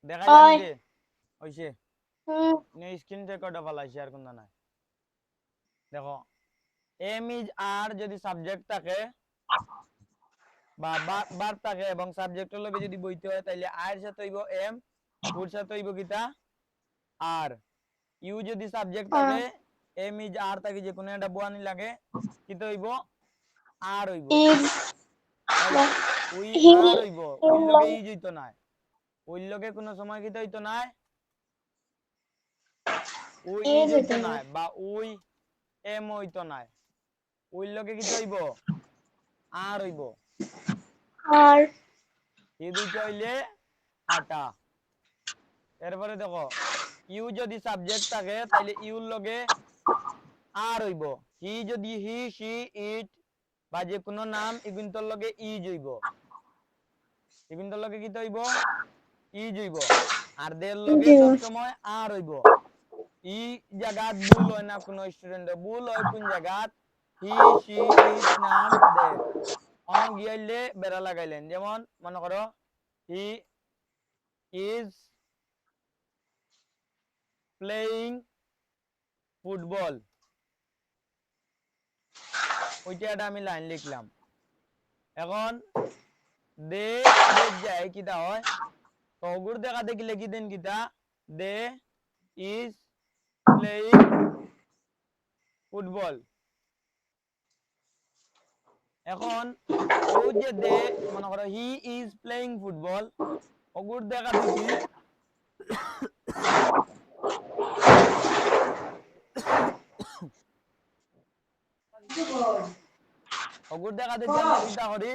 দেখা যায় নি হইছে নে স্ক্রিন রেকর্ডার ফালাইছি আর কোন নাই দেখো এম ইজ আর যদি সাবজেক্ট থাকে বা ভার্ব থাকে এবং সাবজেক্টের লগে যদি বইতে হয় তাইলে আর সাথে হইব এম ওর সাথে হইব কিটা আর ইউ যদি সাবজেক্ট থাকে এম ইজ আর থাকে যে কোনো একটা বয়ানি লাগে কিটা হইব আর হইব উই আর হইব ওই লগে ই হইতো না ওই লগে কোনো সময় কিটা হইতো না ওই ই হইতো না বা ওই এম হইতো না ওই লগে কিটা হইব আর হইব আর এই দুইটা হইলে আটা এরপরে দেখো ইউ যদি সাবজেক্ট থাকে তাইলে ইউর লগে আর হইব হি যদি হি সি ইট বা যে কোনো নাম ইগুনতর লগে ই হইব ইগুনতর লগে কি হইব ই হইব আর দের লগে সব সময় আর হইব ই জায়গাত ভুল হয় না কোনো স্টুডেন্টের ভুল হয় কোন জায়গাত হি সি ইট নাম দের অন গিয়াইলে বেড়া লাগাইলেন যেমন মনে করো হি ইজ প্লেইং ফুটবল ওইটা আমি লাইন লিখলাম এখন দে দে যায় কিটা হয় তগুর দেখা দেখি লিখি দেন কিটা দে ইজ প্লেইং ফুটবল এখন ও যে দে মনে করো হি ইজ প্লেইং ফুটবল অগুর দেখা দেখি অগুর দেখা দেখি আমরা কিটা করি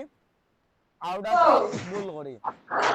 আউটাকে ভুল করি